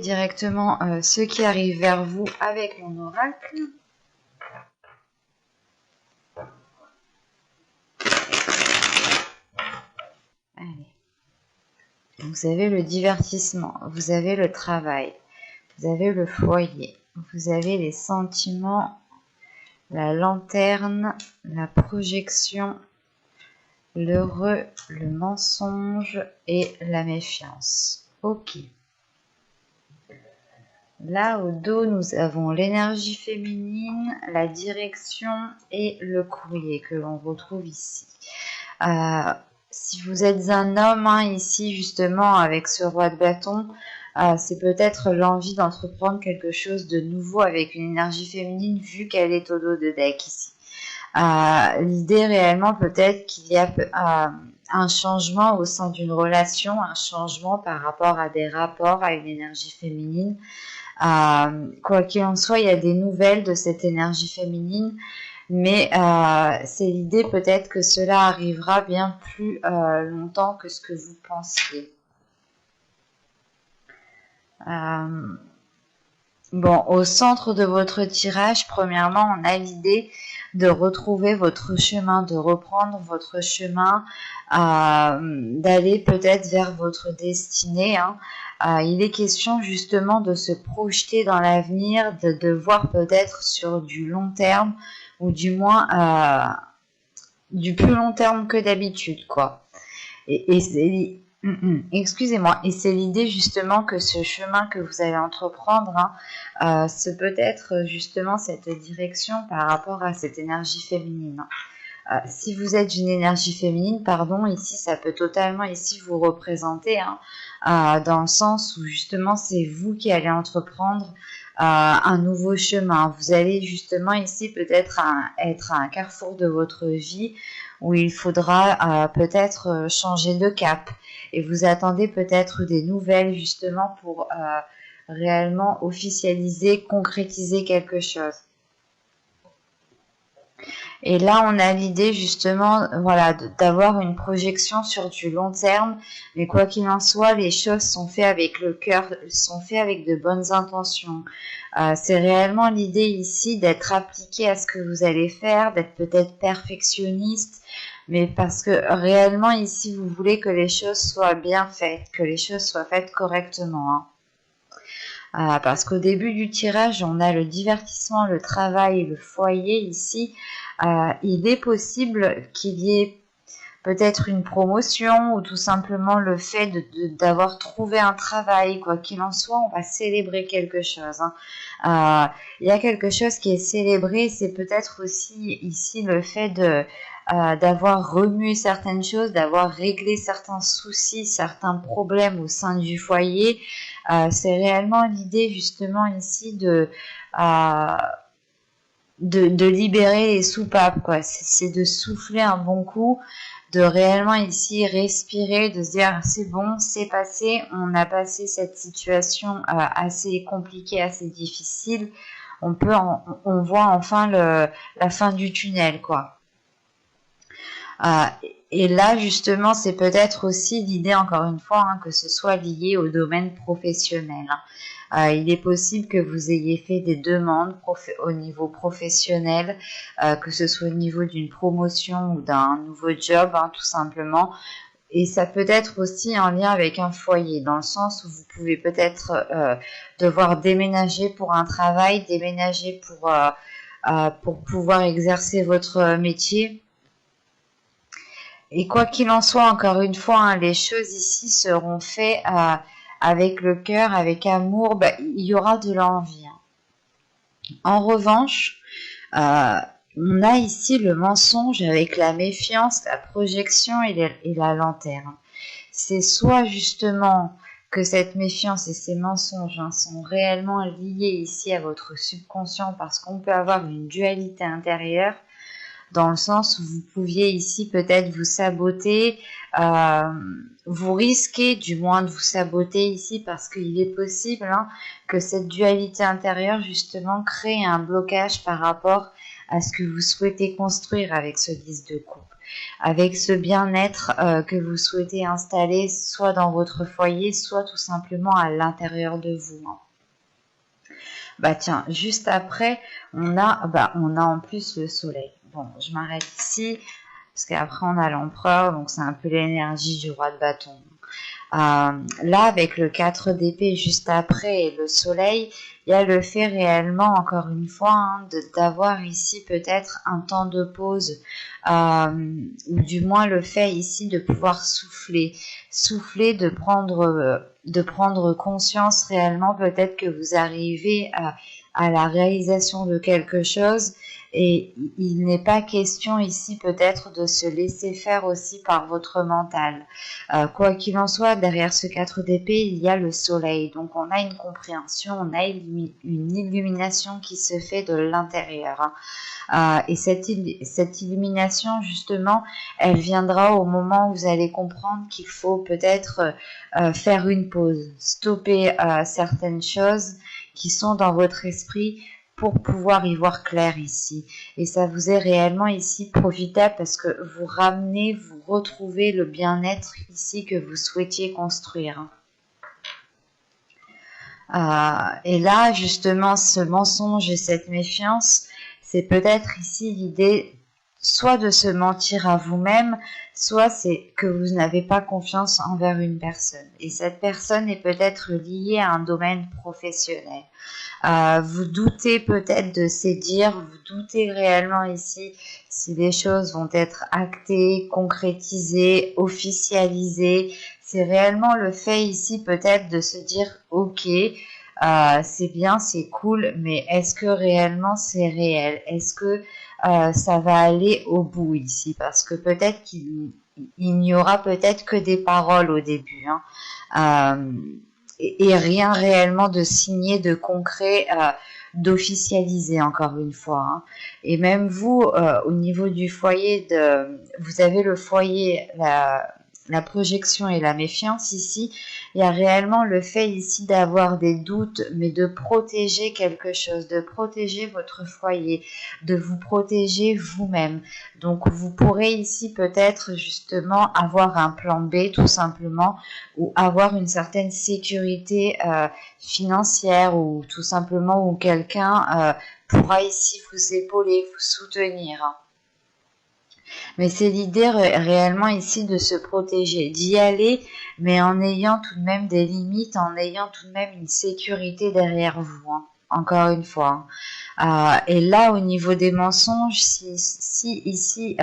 Directement ceux qui arrivent vers vous avec mon oracle. Allez. Vous avez le divertissement, vous avez le travail, vous avez le foyer, vous avez les sentiments, la lanterne, la projection, l'heureux, le mensonge et la méfiance. Ok. Là, au dos, nous avons l'énergie féminine, la direction et le courrier que l'on retrouve ici. Si vous êtes un homme, ici, justement, avec ce roi de bâton, c'est peut-être l'envie d'entreprendre quelque chose de nouveau avec une énergie féminine, vu qu'elle est au dos de deck ici. L'idée réellement peut-être qu'il y a un changement au sein d'une relation, un changement par rapport à des rapports à une énergie féminine. Quoi qu'il en soit, il y a des nouvelles de cette énergie féminine, mais c'est l'idée peut-être que cela arrivera bien plus longtemps que ce que vous pensiez. Bon, au centre de votre tirage, premièrement, on a l'idée de retrouver votre chemin, de reprendre votre chemin, d'aller peut-être vers votre destinée. Il est question justement de se projeter dans l'avenir, de voir peut-être sur du long terme, ou du moins du plus long terme que d'habitude, quoi. Et c'est... Excusez-moi, et c'est l'idée justement que ce chemin que vous allez entreprendre, c'est peut-être justement cette direction par rapport à cette énergie féminine. Si vous êtes une énergie féminine, pardon, ici ça peut totalement ici vous représenter, dans le sens où justement c'est vous qui allez entreprendre un nouveau chemin. Vous allez justement ici peut-être être à un carrefour de votre vie où il faudra peut-être changer de cap. Et vous attendez peut-être des nouvelles justement pour réellement officialiser, concrétiser quelque chose. Et là, on a l'idée justement, voilà, d'avoir une projection sur du long terme. Mais quoi qu'il en soit, les choses sont faites avec le cœur, sont faites avec de bonnes intentions. C'est réellement l'idée ici d'être appliqué à ce que vous allez faire, d'être peut-être perfectionniste, mais parce que réellement ici, vous voulez que les choses soient bien faites, que les choses soient faites correctement. Parce qu'au début du tirage, on a le divertissement, le travail et le foyer ici. Il est possible qu'il y ait peut-être une promotion ou tout simplement le fait d'avoir trouvé un travail. Quoi qu'il en soit, on va célébrer quelque chose. Il y a quelque chose qui est célébré, c'est peut-être aussi ici le fait d'avoir remué certaines choses, d'avoir réglé certains soucis, certains problèmes au sein du foyer. C'est réellement l'idée justement ici de libérer les soupapes, quoi. C'est de souffler un bon coup, de réellement ici respirer, de se dire c'est bon, c'est passé, on a passé cette situation assez compliquée, assez difficile, on voit enfin la fin du tunnel, quoi. Et là, justement, c'est peut-être aussi l'idée, encore une fois, que ce soit lié au domaine professionnel. Il est possible que vous ayez fait des demandes au niveau professionnel, que ce soit au niveau d'une promotion ou d'un nouveau job, tout simplement. Et ça peut être aussi en lien avec un foyer, dans le sens où vous pouvez peut-être devoir déménager pour un travail, déménager pour pouvoir exercer votre métier. Et quoi qu'il en soit, encore une fois, les choses ici seront faites avec le cœur, avec amour. Il y aura de l'envie. En revanche, on a ici le mensonge avec la méfiance, la projection et la lanterne. C'est soit justement que cette méfiance et ces mensonges sont réellement liés ici à votre subconscient, parce qu'on peut avoir une dualité intérieure, dans le sens où vous pouviez ici peut-être vous saboter, vous risquez du moins de vous saboter ici, parce qu'il est possible que cette dualité intérieure justement crée un blocage par rapport à ce que vous souhaitez construire avec ce 10 de coupe, avec ce bien-être que vous souhaitez installer soit dans votre foyer, soit tout simplement à l'intérieur de vous. Bah tiens, juste après, on a en plus le soleil. Bon, je m'arrête ici, parce qu'après on a l'empereur, donc c'est un peu l'énergie du roi de bâton. Là, avec le 4 d'épée juste après et le soleil, il y a le fait réellement, encore une fois, d'avoir ici peut-être un temps de pause, ou du moins le fait ici de pouvoir souffler, de prendre conscience réellement peut-être que vous arrivez à la réalisation de quelque chose. Et il n'est pas question ici peut-être de se laisser faire aussi par votre mental. Quoi qu'il en soit, derrière ce 4 d'épée, il y a le soleil. Donc on a une compréhension, on a une illumination qui se fait de l'intérieur. Et cette illumination, justement, elle viendra au moment où vous allez comprendre qu'il faut peut-être faire une pause, stopper certaines choses qui sont dans votre esprit pour pouvoir y voir clair ici. Et ça vous est réellement ici profitable parce que vous retrouvez le bien-être ici que vous souhaitiez construire. Et là, justement, ce mensonge et cette méfiance, c'est peut-être ici l'idée soit de se mentir à vous-même, soit c'est que vous n'avez pas confiance envers une personne. Et cette personne est peut-être liée à un domaine professionnel. Vous doutez peut-être de ces dires, vous doutez réellement ici si les choses vont être actées, concrétisées, officialisées. C'est réellement le fait ici peut-être de se dire ok, c'est bien, c'est cool, mais est-ce que réellement c'est réel? Est-ce que ça va aller au bout ici? Parce que peut-être qu'il n'y aura peut-être que des paroles au début. Et rien réellement de signé, de concret, d'officialisé encore une fois. Et même vous, au niveau du foyer, vous avez le foyer, la projection et la méfiance ici. Il y a réellement le fait ici d'avoir des doutes, mais de protéger quelque chose, de protéger votre foyer, de vous protéger vous-même. Donc vous pourrez ici peut-être justement avoir un plan B tout simplement, ou avoir une certaine sécurité financière, ou tout simplement où quelqu'un pourra ici vous épauler, vous soutenir. Mais c'est l'idée réellement ici de se protéger, d'y aller, mais en ayant tout de même des limites, en ayant tout de même une sécurité derrière vous. Encore une fois. Et là, au niveau des mensonges, si ici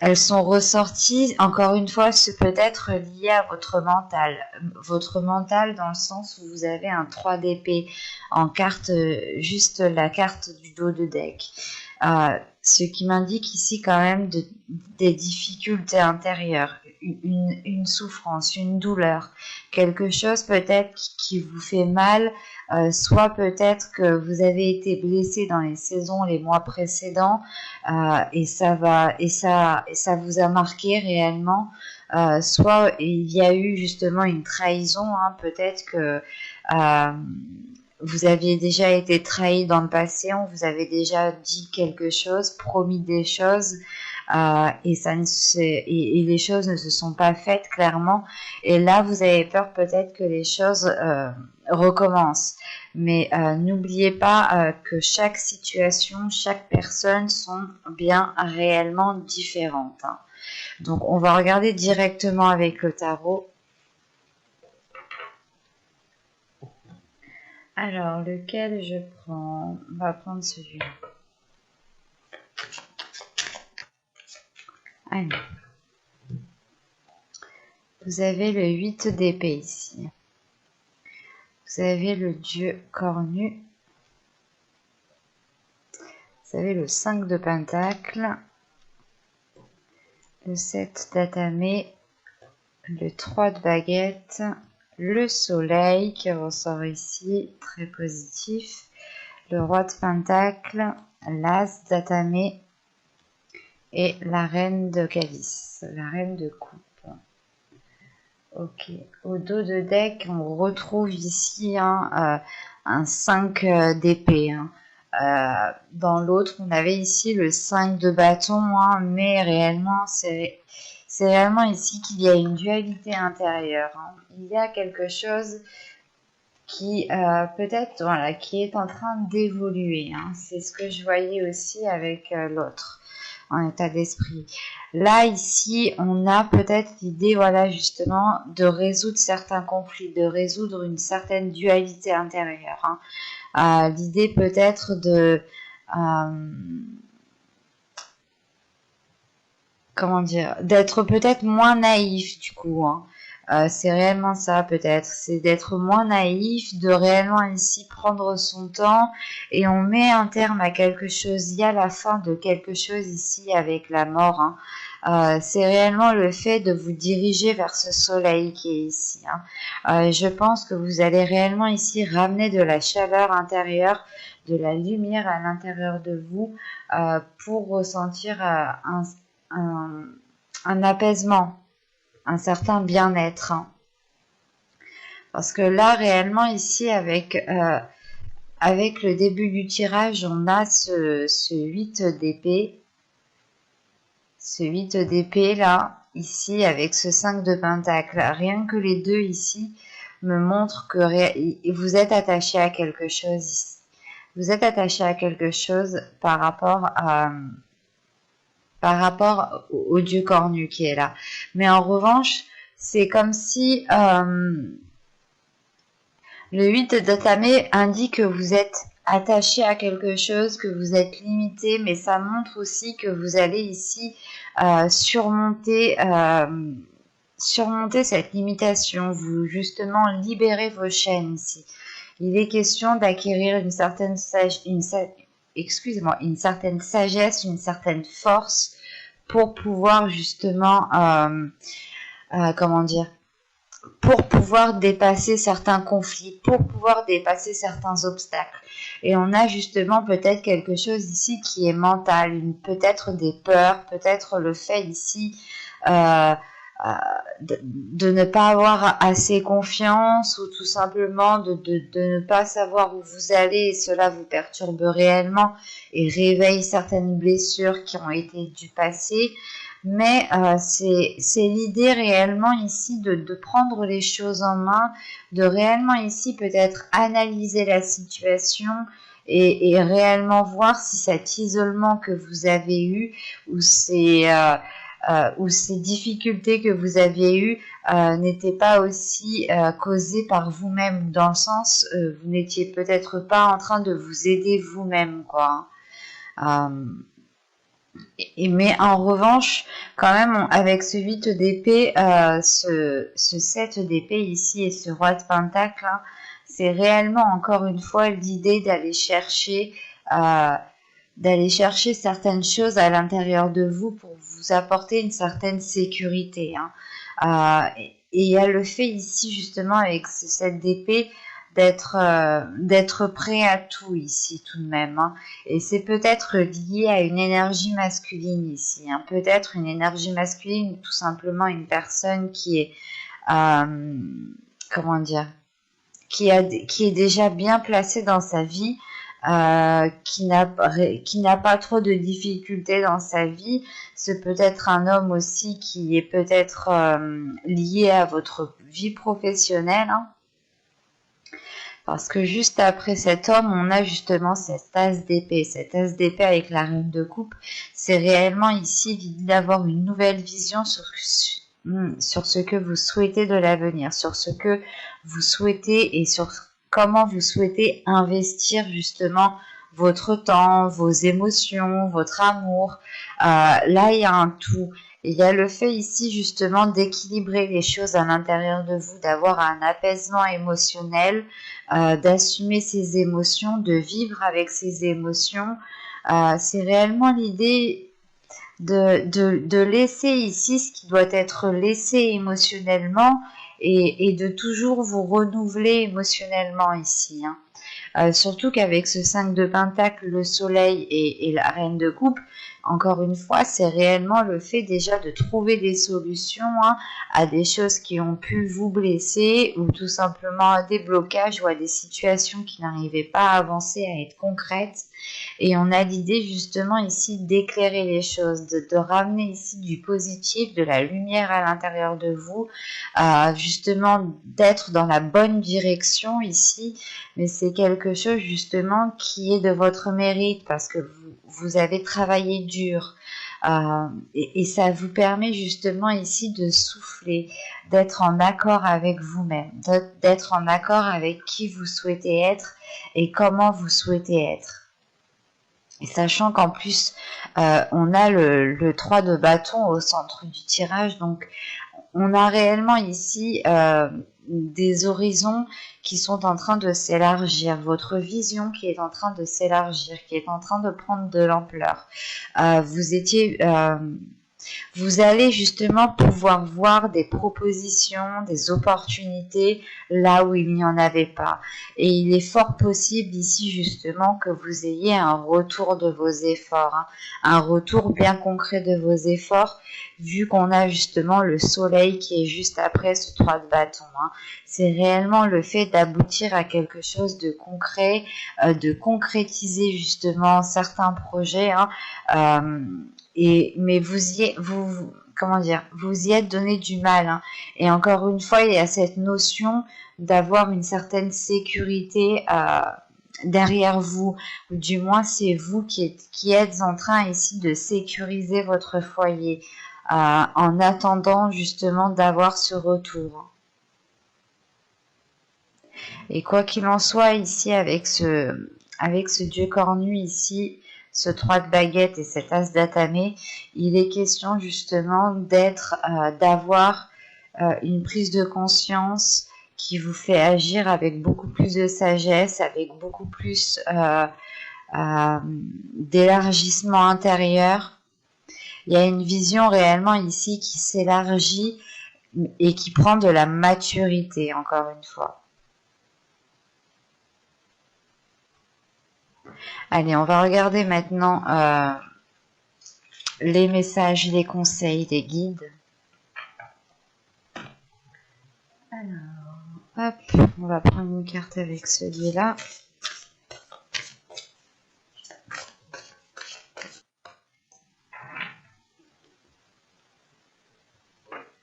elles sont ressorties, encore une fois, c'est peut-être lié à votre mental. Votre mental dans le sens où vous avez un 3 d'épée en carte, juste la carte du dos de deck. Ce qui m'indique ici quand même des difficultés intérieures, une souffrance, une douleur, quelque chose peut-être qui vous fait mal, soit peut-être que vous avez été blessé dans les saisons, les mois précédents, et ça vous a marqué réellement, soit il y a eu justement une trahison, peut-être que vous aviez déjà été trahi dans le passé, on vous avait déjà dit quelque chose, promis des choses, et les choses ne se sont pas faites clairement. Et là, vous avez peur peut-être que les choses recommencent. Mais n'oubliez pas que chaque situation, chaque personne sont bien réellement différentes. Donc, on va regarder directement avec le tarot. Alors, lequel je prends? On va prendre celui-là. Allez. Vous avez le 8 d'épée ici. Vous avez le dieu cornu. Vous avez le 5 de pentacle. Le 7 d'atamé. Le 3 de baguette. Le soleil qui ressort ici, très positif. Le roi de pentacle. L'as d'atamé. Et la reine de calice. La reine de coupe. Ok, au dos de deck, on retrouve ici un 5 d'épée. Dans l'autre, on avait ici le 5 de bâton, hein, mais réellement, c'est réellement ici qu'il y a une dualité intérieure. Hein. Il y a quelque chose qui peut-être, voilà, qui est en train d'évoluer. Hein. C'est ce que je voyais aussi avec l'autre en état d'esprit. Là, ici, on a peut-être l'idée, voilà, justement, de résoudre certains conflits, de résoudre une certaine dualité intérieure. Hein. L'idée peut-être de... comment dire, d'être peut-être moins naïf du coup. Hein. C'est réellement ça peut-être, c'est d'être moins naïf, de réellement ici prendre son temps et on met un terme à quelque chose. Il y a la fin de quelque chose ici avec la mort. Hein. C'est réellement le fait de vous diriger vers ce soleil qui est ici. Hein. Je pense que vous allez réellement ici ramener de la chaleur intérieure, de la lumière à l'intérieur de vous pour ressentir un apaisement, un certain bien-être. Hein. Parce que là, réellement, ici, avec le début du tirage, on a ce 8 d'épée. Ce 8 d'épée, là, ici, avec ce 5 de pentacle. Rien que les deux, ici, me montrent que vous êtes attaché à quelque chose ici. Vous êtes attaché à quelque chose par rapport au dieu cornu qui est là. Mais en revanche, c'est comme si le 8 d'Atamé indique que vous êtes attaché à quelque chose, que vous êtes limité, mais ça montre aussi que vous allez ici surmonter cette limitation, vous justement libérer vos chaînes ici. Il est question d'acquérir une certaine sagesse, une certaine force pour pouvoir justement, comment dire, pour pouvoir dépasser certains conflits, pour pouvoir dépasser certains obstacles. Et on a justement peut-être quelque chose ici qui est mental, peut-être des peurs, peut-être le fait ici de ne pas avoir assez confiance ou tout simplement de ne pas savoir où vous allez et cela vous perturbe réellement et réveille certaines blessures qui ont été du passé. Mais c'est l'idée réellement ici de prendre les choses en main, de réellement ici peut-être analyser la situation et réellement voir si cet isolement que vous avez eu ou ces difficultés que vous aviez eues n'étaient pas aussi causées par vous-même, dans le sens vous n'étiez peut-être pas en train de vous aider vous-même, quoi. Mais en revanche, quand même, avec ce 8 d'épée, ce 7 d'épée ici et ce roi de pentacle, hein, c'est réellement encore une fois l'idée d'aller chercher certaines choses à l'intérieur de vous pour vous apporter une certaine sécurité. Hein. Et il y a le fait ici justement avec ce 7 d'épée d'être prêt à tout ici tout de même. Hein. Et c'est peut-être lié à une énergie masculine ici. Hein. Peut-être une énergie masculine, tout simplement une personne qui est, comment dire, qui est déjà bien placée dans sa vie, qui n'a pas trop de difficultés dans sa vie. C'est peut-être un homme aussi qui est peut-être lié à votre vie professionnelle. Hein. Parce que juste après cet homme, on a justement cette as d'épée. Cette as d'épée avec la reine de coupe, c'est réellement ici l'idée d'avoir une nouvelle vision sur ce que vous souhaitez de l'avenir, sur ce que vous souhaitez et sur comment vous souhaitez investir justement votre temps, vos émotions, votre amour. Là, il y a un tout. Il y a le fait ici justement d'équilibrer les choses à l'intérieur de vous, d'avoir un apaisement émotionnel, d'assumer ses émotions, de vivre avec ses émotions. C'est réellement l'idée de laisser ici ce qui doit être laissé émotionnellement et de toujours vous renouveler émotionnellement ici. Hein. Surtout qu'avec ce 5 de pentacle, le soleil et la reine de coupe, encore une fois, c'est réellement le fait déjà de trouver des solutions à des choses qui ont pu vous blesser ou tout simplement à des blocages ou à des situations qui n'arrivaient pas à avancer, à être concrètes. Et on a l'idée justement ici d'éclairer les choses, de ramener ici du positif, de la lumière à l'intérieur de vous, justement d'être dans la bonne direction ici. Mais c'est quelque chose justement qui est de votre mérite parce que vous avez travaillé dur. Et ça vous permet justement ici de souffler, d'être en accord avec vous-même, d'être en accord avec qui vous souhaitez être et comment vous souhaitez être. Et sachant qu'en plus, on a le 3 de bâton au centre du tirage, donc on a réellement ici des horizons qui sont en train de s'élargir, votre vision qui est en train de s'élargir, qui est en train de prendre de l'ampleur. Vous allez justement pouvoir voir des propositions, des opportunités là où il n'y en avait pas. Et il est fort possible ici justement que vous ayez un retour de vos efforts, un retour bien concret de vos efforts, vu qu'on a justement le soleil qui est juste après ce 3 de bâton. C'est réellement le fait d'aboutir à quelque chose de concret, de concrétiser justement certains projets. Mais vous y êtes donné du mal. Et encore une fois, il y a cette notion d'avoir une certaine sécurité derrière vous, ou du moins c'est vous qui êtes en train ici de sécuriser votre foyer en attendant justement d'avoir ce retour. Et quoi qu'il en soit ici avec ce dieu cornu ici, ce 3 de baguette et cet as d'atamé, il est question justement d'avoir une prise de conscience qui vous fait agir avec beaucoup plus de sagesse, avec beaucoup plus d'élargissement intérieur. Il y a une vision réellement ici qui s'élargit et qui prend de la maturité, encore une fois. Allez, on va regarder maintenant les messages, les conseils des guides. Alors, hop, on va prendre une carte avec celui-là.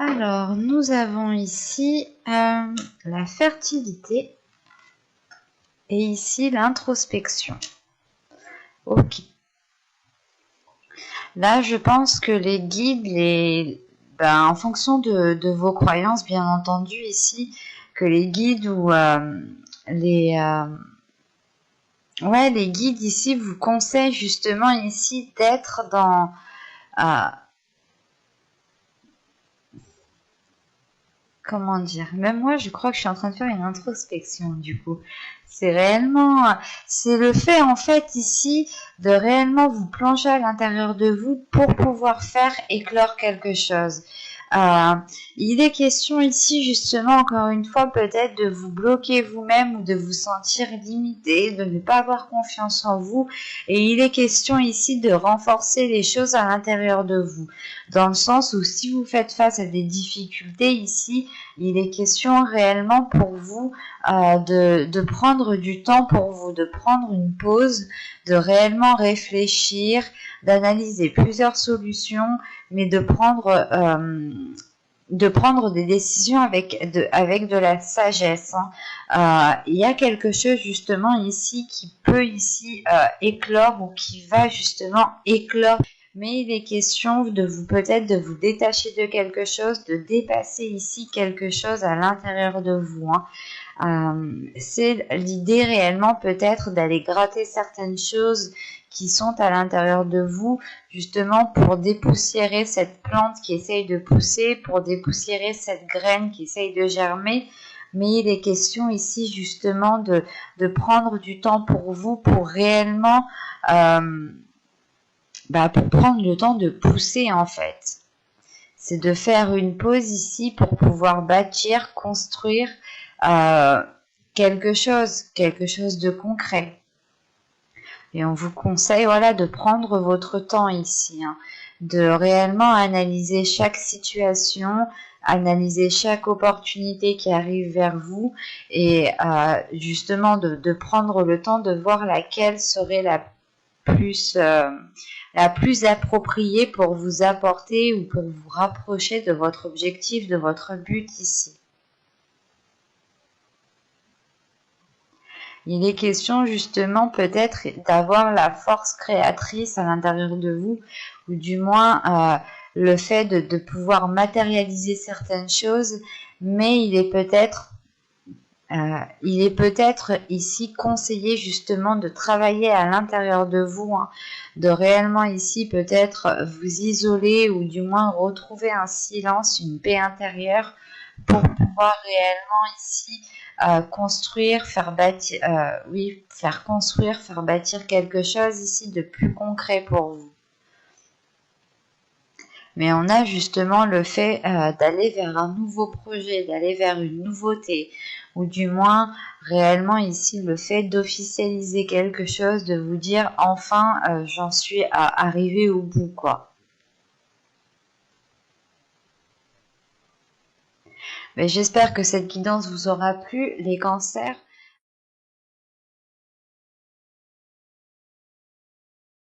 Alors, nous avons ici la fertilité et ici l'introspection. Ok. Là, je pense que les guides, en fonction de vos croyances, bien entendu, ici, que les guides ou les guides ici vous conseillent justement ici d'être dans comment dire, même moi je crois que je suis en train de faire une introspection du coup. C'est le fait en fait ici de réellement vous plonger à l'intérieur de vous pour pouvoir faire éclore quelque chose. Il est question ici justement encore une fois peut-être de vous bloquer vous-même ou de vous sentir limité, de ne pas avoir confiance en vous, et il est question ici de renforcer les choses à l'intérieur de vous, dans le sens où si vous faites face à des difficultés ici, il est question réellement pour vous de prendre du temps pour vous, de prendre une pause, de réellement réfléchir, d'analyser plusieurs solutions, mais de prendre des décisions avec de la sagesse. Il y a quelque chose justement ici qui peut ici éclore ou qui va justement éclore. Mais il est question de vous détacher de quelque chose, de dépasser ici quelque chose à l'intérieur de vous. C'est l'idée réellement peut-être d'aller gratter certaines choses qui sont à l'intérieur de vous, justement pour dépoussiérer cette plante qui essaye de pousser, pour dépoussiérer cette graine qui essaye de germer. Mais il est question ici justement de prendre du temps pour vous, pour réellement pour prendre le temps de pousser en fait. C'est de faire une pause ici pour pouvoir bâtir, construire quelque chose de concret. Et on vous conseille, voilà, de prendre votre temps ici, hein, de réellement analyser chaque situation, analyser chaque opportunité qui arrive vers vous et justement de prendre le temps de voir laquelle serait la plus appropriée pour vous apporter ou pour vous rapprocher de votre objectif, de votre but ici. Il est question justement peut-être d'avoir la force créatrice à l'intérieur de vous, ou du moins le fait de pouvoir matérialiser certaines choses, mais il est peut-être ici conseillé justement de travailler à l'intérieur de vous, hein, de réellement ici peut-être vous isoler ou du moins retrouver un silence, une paix intérieure pour pouvoir réellement ici construire, faire bâtir, faire construire, faire bâtir quelque chose ici de plus concret pour vous. Mais on a justement le fait d'aller vers un nouveau projet, d'aller vers une nouveauté, ou du moins réellement ici le fait d'officialiser quelque chose, de vous dire enfin j'en suis arrivé au bout, quoi. Mais j'espère que cette guidance vous aura plu, les cancers.